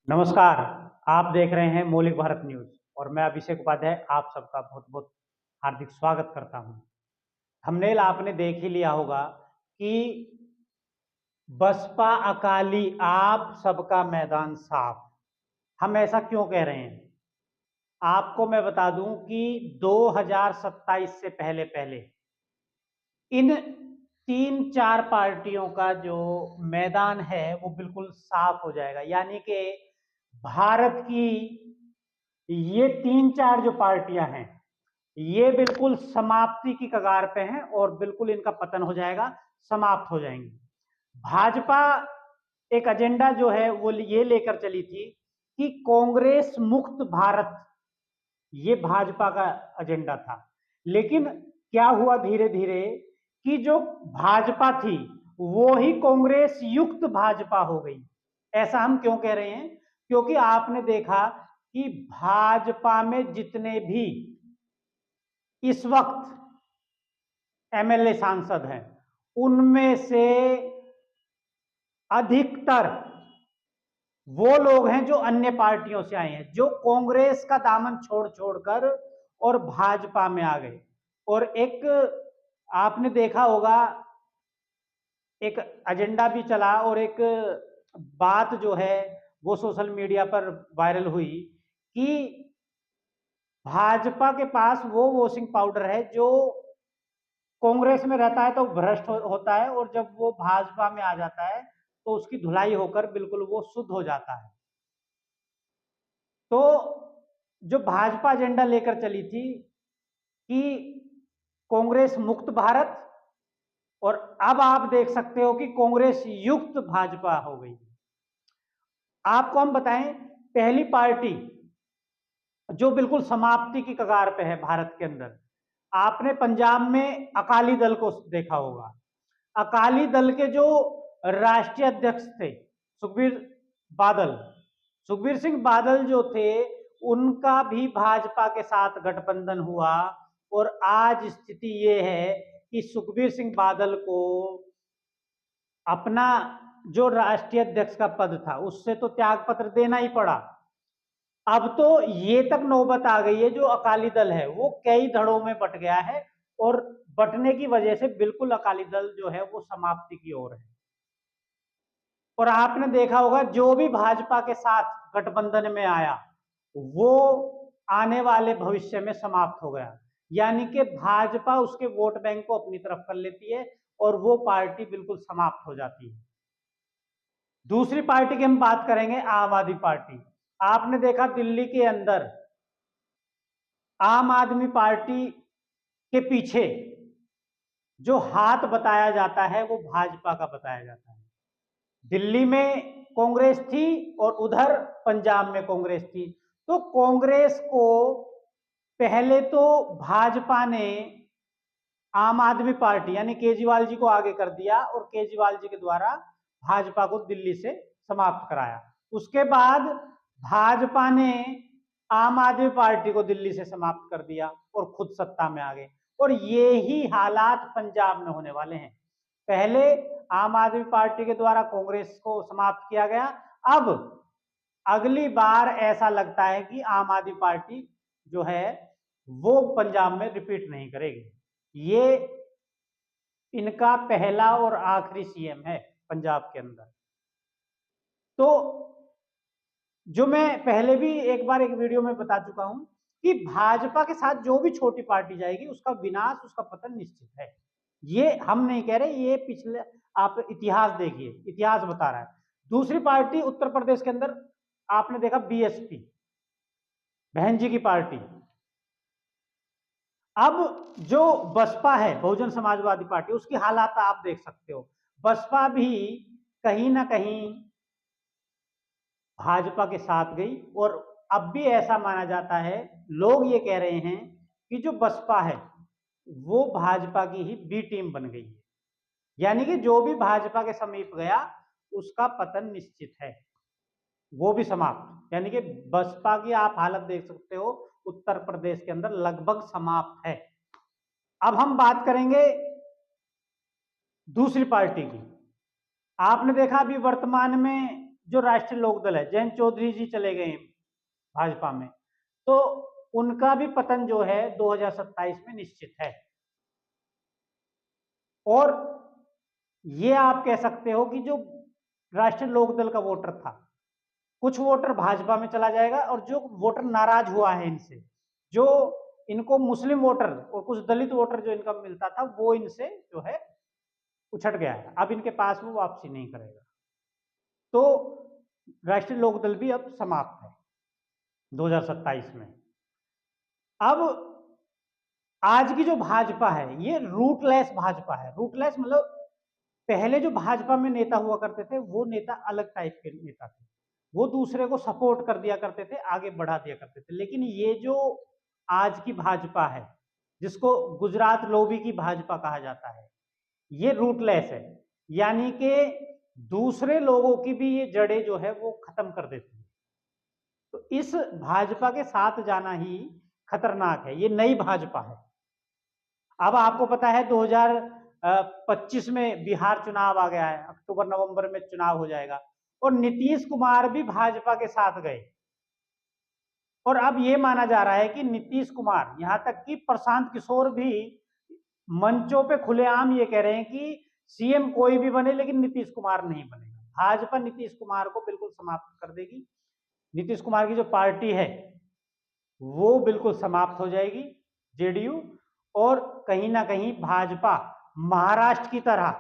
नमस्कार। आप देख रहे हैं मौलिक भारत न्यूज और मैं अभिषेक उपाध्याय आप सबका बहुत बहुत हार्दिक स्वागत करता हूं। थंबनेल आपने देख ही लिया होगा कि बसपा अकाली आप सबका मैदान साफ। हम ऐसा क्यों कह रहे हैं आपको मैं बता दूं कि 2027 से पहले पहले इन 3-4 पार्टियों का जो मैदान है वो बिल्कुल साफ हो जाएगा। यानी कि भारत की ये 3-4 जो पार्टियां हैं ये बिल्कुल समाप्ति की कगार पे हैं और बिल्कुल इनका पतन हो जाएगा, समाप्त हो जाएंगी। भाजपा एक एजेंडा जो है वो ये लेकर चली थी कि कांग्रेस मुक्त भारत, ये भाजपा का एजेंडा था। लेकिन क्या हुआ धीरे धीरे कि जो भाजपा थी वो ही कांग्रेस युक्त भाजपा हो गई। ऐसा हम क्यों कह रहे हैं? क्योंकि आपने देखा कि भाजपा में जितने भी इस वक्त एमएलए सांसद हैं उनमें से अधिकतर वो लोग हैं जो अन्य पार्टियों से आए हैं, जो कांग्रेस का दामन छोड़ छोड़कर और भाजपा में आ गए। और एक आपने देखा होगा एक एजेंडा भी चला और एक बात जो है वो सोशल मीडिया पर वायरल हुई कि भाजपा के पास वो वॉशिंग पाउडर है जो कांग्रेस में रहता है तो भ्रष्ट होता है और जब वो भाजपा में आ जाता है तो उसकी धुलाई होकर बिल्कुल वो शुद्ध हो जाता है। तो जो भाजपा एजेंडा लेकर चली थी कि कांग्रेस मुक्त भारत, और अब आप देख सकते हो कि कांग्रेस युक्त भाजपा हो गई। आपको हम बताएं, पहली पार्टी जो बिल्कुल समाप्ति की कगार पे है भारत के अंदर, आपने पंजाब में अकाली दल को देखा होगा। अकाली दल के जो राष्ट्रीय अध्यक्ष थे सुखबीर सिंह बादल जो थे, उनका भी भाजपा के साथ गठबंधन हुआ और आज स्थिति ये है कि सुखबीर सिंह बादल को अपना जो राष्ट्रीय अध्यक्ष का पद था उससे तो त्याग पत्र देना ही पड़ा। अब तो ये तक नौबत आ गई है, जो अकाली दल है वो कई धड़ों में बट गया है और बटने की वजह से बिल्कुल अकाली दल जो है वो समाप्ति की ओर है। और आपने देखा होगा जो भी भाजपा के साथ गठबंधन में आया वो आने वाले भविष्य में समाप्त हो गया। यानी कि भाजपा उसके वोट बैंक को अपनी तरफ कर लेती है और वो पार्टी बिल्कुल समाप्त हो जाती है। दूसरी पार्टी की हम बात करेंगे, आम आदमी पार्टी। आपने देखा दिल्ली के अंदर आम आदमी पार्टी के पीछे जो हाथ बताया जाता है वो भाजपा का बताया जाता है। दिल्ली में कांग्रेस थी और उधर पंजाब में कांग्रेस थी। तो कांग्रेस को पहले तो भाजपा ने आम आदमी पार्टी यानी केजरीवाल जी को आगे कर दिया और केजरीवाल जी के द्वारा भाजपा को दिल्ली से समाप्त कराया। उसके बाद भाजपा ने आम आदमी पार्टी को दिल्ली से समाप्त कर दिया और खुद सत्ता में आ गए। और ये ही हालात पंजाब में होने वाले हैं। पहले आम आदमी पार्टी के द्वारा कांग्रेस को समाप्त किया गया, अब अगली बार ऐसा लगता है कि आम आदमी पार्टी जो है वो पंजाब में रिपीट नहीं करेगी। ये इनका पहला और आखिरी सीएम है पंजाब के अंदर। तो जो मैं पहले भी एक बार एक वीडियो में बता चुका हूं कि भाजपा के साथ जो भी छोटी पार्टी जाएगी उसका विनाश, उसका पतन निश्चित है। ये हम नहीं कह रहे, ये पिछले आप इतिहास देखिए, इतिहास बता रहा है। दूसरी पार्टी उत्तर प्रदेश के अंदर आपने देखा बीएसपी, बहन जी की पार्टी। अब जो बसपा है, बहुजन समाजवादी पार्टी, उसकी हालात आप देख सकते हो। बसपा भी कहीं ना कहीं भाजपा के साथ गई और अब भी ऐसा माना जाता है, लोग ये कह रहे हैं कि जो बसपा है वो भाजपा की ही बी टीम बन गई है। यानी कि जो भी भाजपा के समीप गया उसका पतन निश्चित है, वो भी समाप्त। यानी कि बसपा की आप हालत देख सकते हो, उत्तर प्रदेश के अंदर लगभग समाप्त है। अब हम बात करेंगे दूसरी पार्टी की। आपने देखा अभी वर्तमान में जो राष्ट्रीय लोकदल है, जयंत चौधरी जी चले गए भाजपा में, तो उनका भी पतन जो है 2027 में निश्चित है। और ये आप कह सकते हो कि जो राष्ट्रीय लोकदल का वोटर था, कुछ वोटर भाजपा में चला जाएगा, और जो वोटर नाराज हुआ है इनसे, जो इनको मुस्लिम वोटर और कुछ दलित वोटर जो इनका मिलता था, वो इनसे जो है उछट गया है, अब इनके पास वो वापसी नहीं करेगा। तो राष्ट्रीय लोकदल भी अब समाप्त है 2027 में। अब आज की जो भाजपा है, ये रूटलेस भाजपा है। रूटलेस मतलब पहले जो भाजपा में नेता हुआ करते थे, वो नेता अलग टाइप के नेता थे, वो दूसरे को सपोर्ट कर दिया करते थे, आगे बढ़ा दिया करते थे। लेकिन ये जो आज की भाजपा है, जिसको गुजरात लॉबी की भाजपा कहा जाता है, ये रूटलेस है, यानी कि दूसरे लोगों की भी ये जड़ें जो है वो खत्म कर देती है। तो इस भाजपा के साथ जाना ही खतरनाक है। ये नई भाजपा है। अब आपको पता है 2025 में बिहार चुनाव आ गया है, अक्टूबर नवंबर में चुनाव हो जाएगा, और नीतीश कुमार भी भाजपा के साथ गए। और अब ये माना जा रहा है कि नीतीश कुमार, यहां तक कि प्रशांत किशोर भी मंचों पे खुलेआम ये कह रहे हैं कि सीएम कोई भी बने लेकिन नीतीश कुमार नहीं बनेगा। भाजपा नीतीश कुमार को बिल्कुल समाप्त कर देगी। नीतीश कुमार की जो पार्टी है वो बिल्कुल समाप्त हो जाएगी, जेडीयू, और कहीं ना कहीं भाजपा महाराष्ट्र की तरह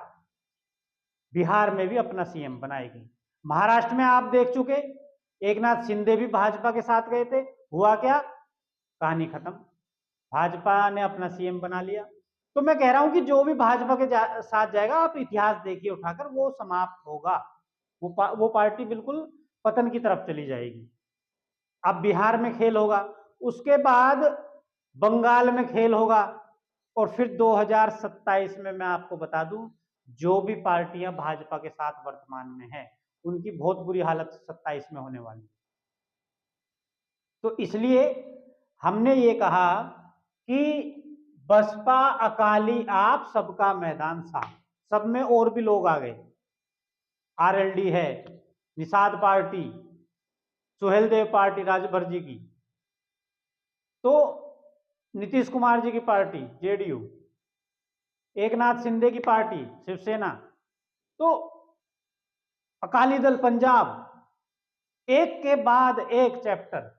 बिहार में भी अपना सीएम बनाएगी। महाराष्ट्र में आप देख चुके, एकनाथ शिंदे भी भाजपा के साथ गए थे, हुआ क्या? कहानी खत्म, भाजपा ने अपना सीएम बना लिया। तो मैं कह रहा हूं कि जो भी भाजपा के साथ जाएगा, आप इतिहास देखिए उठाकर, वो समाप्त होगा, वो पार्टी बिल्कुल पतन की तरफ चली जाएगी। अब बिहार में खेल होगा, उसके बाद बंगाल में खेल होगा, और फिर 2027 में मैं आपको बता दूं, जो भी पार्टियां भाजपा के साथ वर्तमान में है, उनकी बहुत बुरी हालत 27 में होने वाली है। तो इसलिए हमने ये कहा कि बसपा अकाली आप, सबका मैदान साफ। सब में और भी लोग आ गए, आरएलडी है, निषाद पार्टी, सुहेल देव पार्टी राजभर जी की, तो नीतीश कुमार जी की पार्टी जेडीयू, एकनाथ शिंदे की पार्टी शिवसेना, तो अकाली दल पंजाब, एक के बाद एक चैप्टर,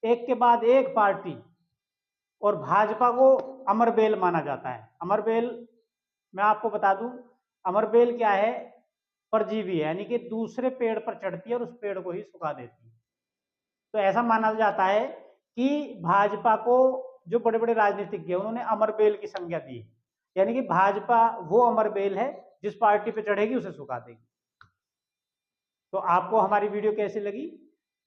एक के बाद एक पार्टी। और भाजपा को अमरबेल माना जाता है। अमरबेल मैं आपको बता दूं, अमरबेल क्या है? परजीवी है, यानी कि दूसरे पेड़ पर चढ़ती है और उस पेड़ को ही सुखा देती है। तो ऐसा माना जाता है कि भाजपा को जो बड़े बड़े राजनीतिज्ञ उन्होंने अमरबेल की संज्ञा दी है, यानी कि भाजपा वो अमरबेल है जिस पार्टी पे चढ़ेगी उसे सुखा देगी। तो आपको हमारी वीडियो कैसी लगी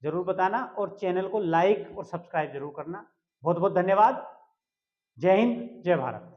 जरूर बताना, और चैनल को लाइक और सब्सक्राइब जरूर करना। बहुत बहुत धन्यवाद। जय हिंद, जय भारत।